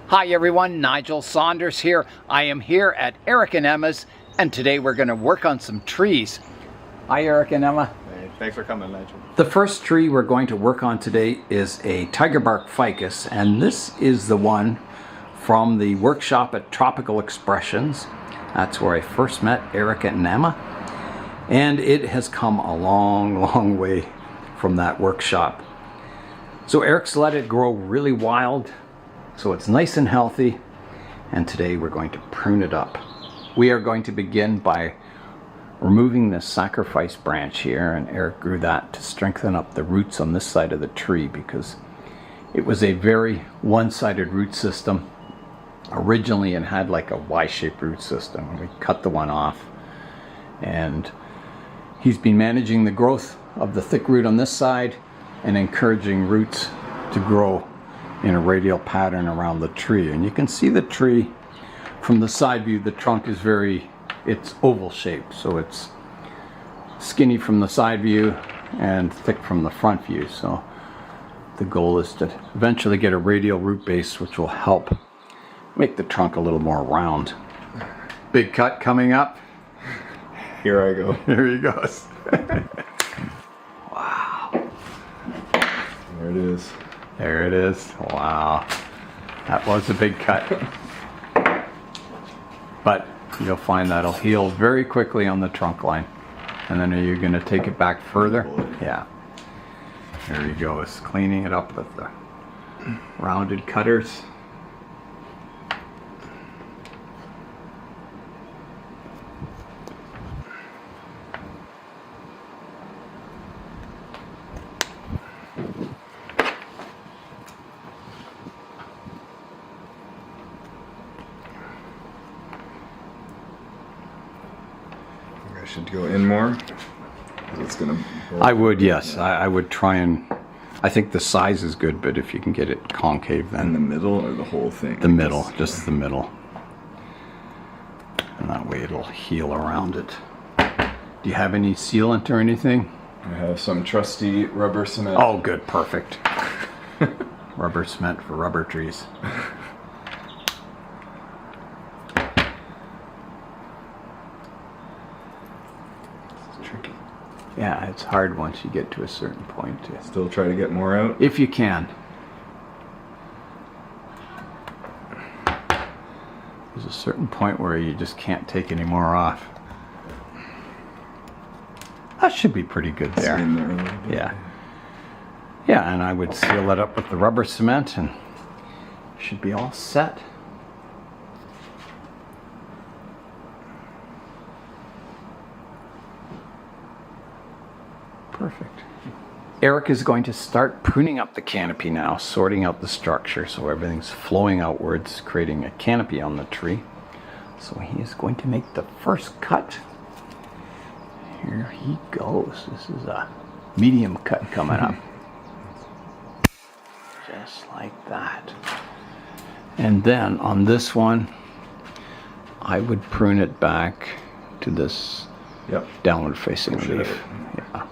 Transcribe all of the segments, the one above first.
Hi everyone, Nigel Saunders here. I am here at Eric and Emma's, and today we're going to work on some trees. Hi Eric and Emma. Hey, thanks for coming, Nigel. The first tree we're going to work on today is a Tiger Bark Ficus, and this is the one from the workshop at Tropical Expressions. That's where I first met Eric and Emma, and it has come a long way from that workshop. So Eric's let it grow really wild, so it's nice and healthy, and today we're going to prune it up. We are going to begin by removing this sacrifice branch here, and Eric grew that to strengthen up the roots on this side of the tree because it was a very one-sided root system. Originally it had like a Y-shaped root system. We cut the one off, and he's been managing the growth of the thick root on this side and encouraging roots to grow in a radial pattern around the tree. And you can see the tree from the side view. The trunk is it's oval shaped, so it's skinny from the side view and thick from the front view. So the goal is to eventually get a radial root base, which will help make the trunk a little more round. Big cut coming up. Here I go. Here he goes. There it is. There it is. Wow. That was a big cut. But you'll find that'll heal very quickly on the trunk line. And then are you going to take it back further? Yeah. There he goes, cleaning it up with the rounded cutters. I should go in more. It's gonna. I would, yes. I would try and. I think the size is good, but if you can get it concave, then. In the middle or the whole thing? The middle, just the middle. And that way it'll heal around it. Do you have any sealant or anything? I have some trusty rubber cement. Oh, good, perfect. Rubber cement for rubber trees. Tricky. Yeah, it's hard once you get to a certain point. Still try to get more out? If you can. There's a certain point where you just can't take any more off. That should be pretty good there. In there a little bit. Yeah. Yeah, and I would seal it up with the rubber cement and should be all set. Perfect. Eric is going to start pruning up the canopy now, sorting out the structure so everything's flowing outwards, creating a canopy on the tree. So he is going to make the first cut. Here he goes. This is a medium cut coming up. Just like that. And then on this one, I would prune it back to this downward facing leaf. Yeah.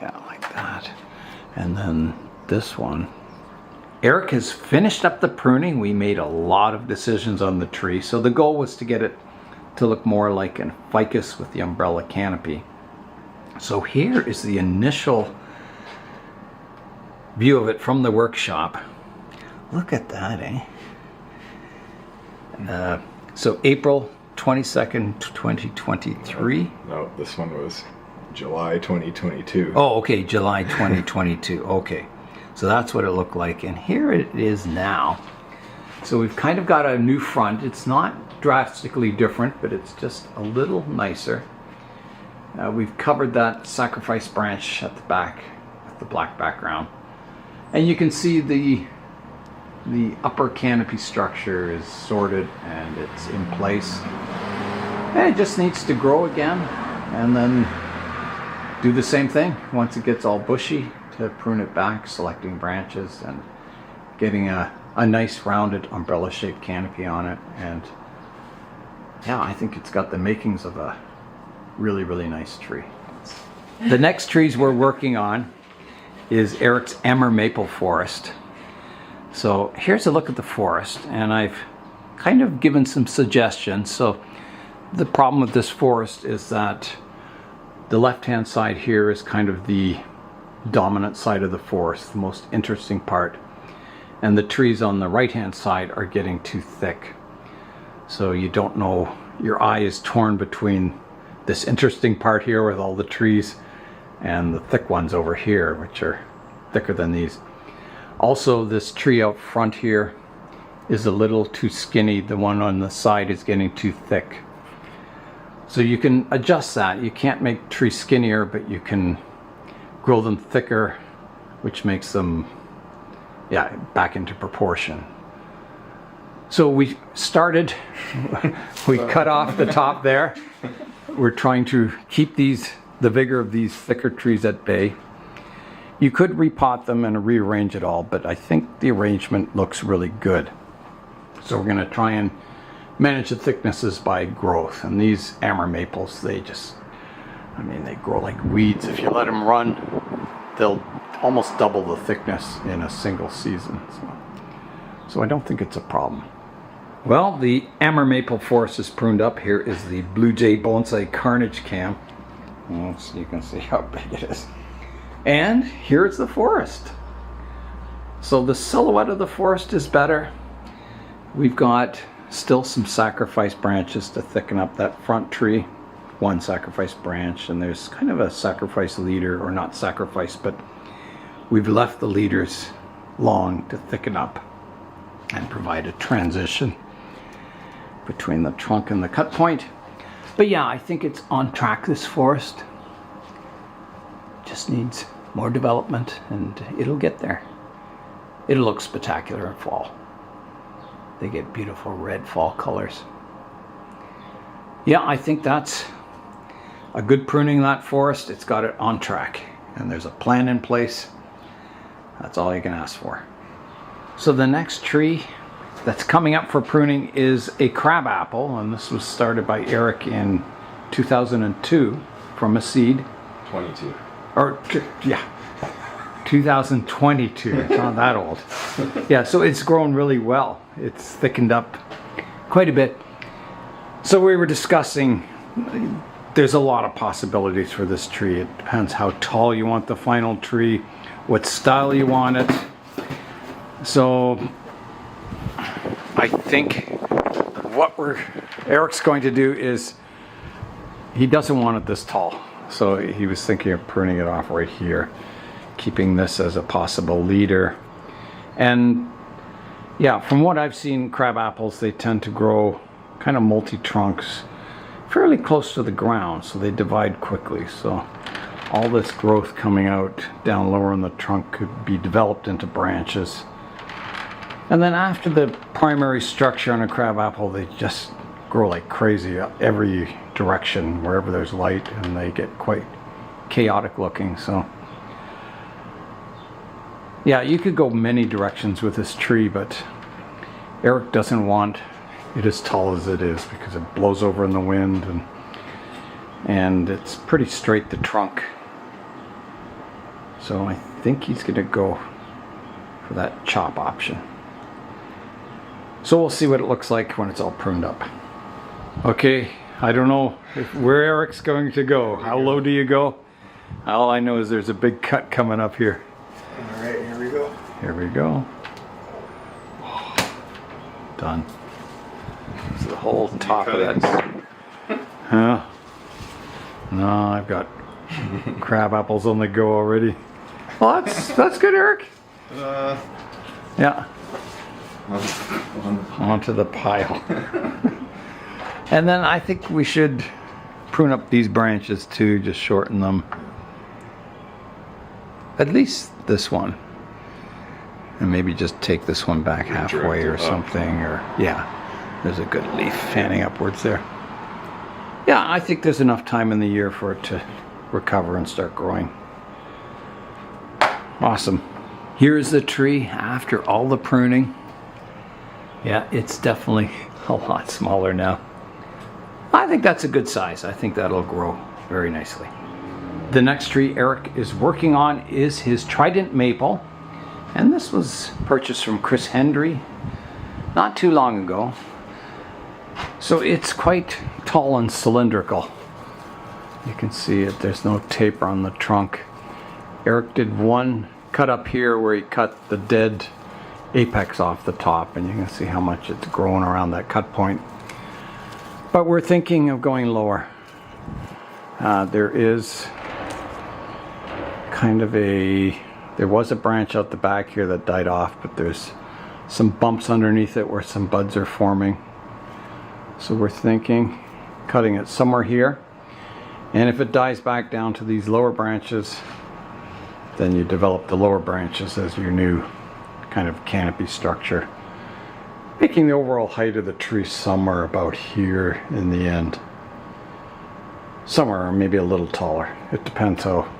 Yeah, like that. And then this one. Eric has finished up the pruning. We made a lot of decisions on the tree. So the goal was to get it to look more like a ficus with the umbrella canopy. So here is the initial view of it from the workshop. Look at that, eh? So April 22nd, 2023. No, this one was July 2022. Oh, okay, July 2022. Okay, so that's what it looked like, and here it is now. So we've kind of got a new front. It's not drastically different, but it's just a little nicer. We've covered that sacrifice branch at the back with the black background, and you can see the upper canopy structure is sorted and it's in place, and it just needs to grow again, and then do the same thing once it gets all bushy to prune it back, selecting branches and getting a nice rounded umbrella shaped canopy on it. And yeah, I think it's got the makings of a really nice tree. The next trees we're working on is Eric's Amur Maple forest. So here's a look at the forest, and I've kind of given some suggestions. So the problem with this forest is that the left-hand side here is kind of the dominant side of the forest, the most interesting part. And the trees on the right-hand side are getting too thick. So you don't know, your eye is torn between this interesting part here with all the trees and the thick ones over here, which are thicker than these. Also, this tree out front here is a little too skinny. The one on the side is getting too thick. So you can adjust that. You can't make trees skinnier, but you can grow them thicker, which makes them, yeah, back into proportion. So we started, we cut off the top there. We're trying to keep the vigor of these thicker trees at bay. You could repot them and rearrange it all, but I think the arrangement looks really good. So we're going to try and manage the thicknesses by growth. And these Amur Maples, they just, I mean, they grow like weeds. If you let them run, they'll almost double the thickness in a single season. So I don't think it's a problem. Well, the Amur Maple forest is pruned up. Here is the Blue Jay Bonsai Carnage Cam. So you can see how big it is. And here's the forest. So the silhouette of the forest is better. We've got still some sacrifice branches to thicken up that front tree. One sacrifice branch, and there's kind of a sacrifice leader, or not sacrifice, but we've left the leaders long to thicken up and provide a transition between the trunk and the cut point. But yeah, I think it's on track, this forest. Just needs more development, and it'll get there. It'll look spectacular in fall. They get beautiful red fall colors. Yeah, I think that's a good pruning of that forest. It's got it on track, and there's a plan in place. That's all you can ask for. So the next tree that's coming up for pruning is a crabapple, and this was started by Eric in 2002 from a seed. 22. Or, yeah, 2022. It's not that old. Yeah, so it's grown really well. It's thickened up quite a bit. So we were discussing, there's a lot of possibilities for this tree. It depends how tall you want the final tree, what style you want it. So I think what Eric's going to do is, he doesn't want it this tall. So he was thinking of pruning it off right here, keeping this as a possible leader. And yeah, from what I've seen, crab apples, they tend to grow kind of multi-trunks fairly close to the ground, so they divide quickly. So all this growth coming out down lower in the trunk could be developed into branches. And then after the primary structure on a crabapple, they just grow like crazy every direction wherever there's light, and they get quite chaotic looking. So yeah, you could go many directions with this tree, but Eric doesn't want it as tall as it is because it blows over in the wind, and it's pretty straight, the trunk. So I think he's gonna go for that chop option. So we'll see what it looks like when it's all pruned up. Okay, I don't know where Eric's going to go. How low do you go? All I know is there's a big cut coming up here. All right, here we go. Here we go. Done. It's the whole top of that. Huh? No, I've got crab apples on the go already. Well, that's good, Eric. Yeah. Onto the pile. And then I think we should prune up these branches too, just shorten them. At least this one. And maybe just take this one back halfway or something, or yeah, there's a good leaf fanning upwards there. Yeah, I think there's enough time in the year for it to recover and start growing. Awesome. Here's the tree after all the pruning. Yeah, it's definitely a lot smaller now. I think that's a good size. I think that'll grow very nicely. The next tree Eric is working on is his Trident Maple. And this was purchased from Chris Hendry not too long ago. So it's quite tall and cylindrical. You can see it, there's no taper on the trunk. Eric did one cut up here where he cut the dead apex off the top, and you can see how much it's grown around that cut point. But we're thinking of going lower. There is kind of there was a branch out the back here that died off, but there's some bumps underneath it where some buds are forming. So we're thinking cutting it somewhere here, and if it dies back down to these lower branches, then you develop the lower branches as your new kind of canopy structure, making the overall height of the tree somewhere about here in the end. Somewhere, or maybe a little taller. It depends how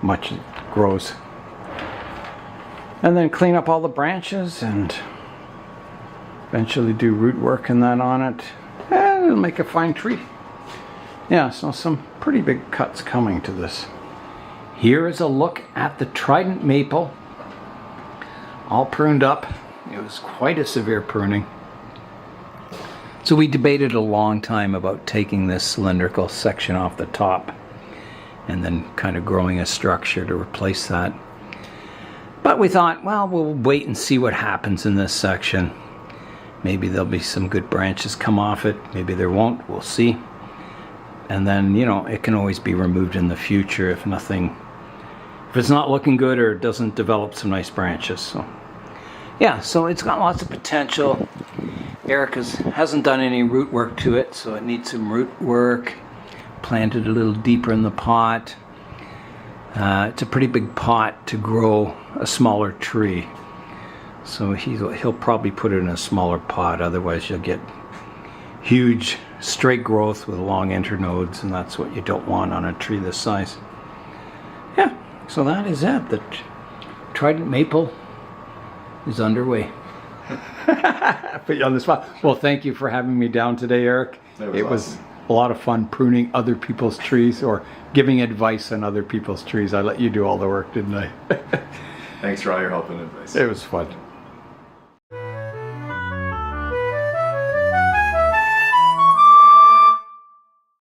much it grows. And then clean up all the branches and eventually do root work and that on it, and it'll make a fine tree. Yeah, so some pretty big cuts coming to this. Here is a look at the Trident Maple, all pruned up. It was quite a severe pruning. So we debated a long time about taking this cylindrical section off the top and then kind of growing a structure to replace that. But we thought, well, we'll wait and see what happens in this section. Maybe there'll be some good branches come off it. Maybe there won't. We'll see. And then, you know, it can always be removed in the future if it's not looking good or it doesn't develop some nice branches. So yeah, so it's got lots of potential. Eric hasn't done any root work to it, so it needs some root work. Planted a little deeper in the pot. It's a pretty big pot to grow a smaller tree. So he'll probably put it in a smaller pot, otherwise you'll get huge straight growth with long internodes, and that's what you don't want on a tree this size. Yeah, so that is it. The Trident Maple is underway. Put you on the spot. Well, thank you for having me down today, Eric. It was a lot of fun pruning other people's trees or giving advice on other people's trees. I let you do all the work, didn't I? Thanks for all your help and advice. It was fun.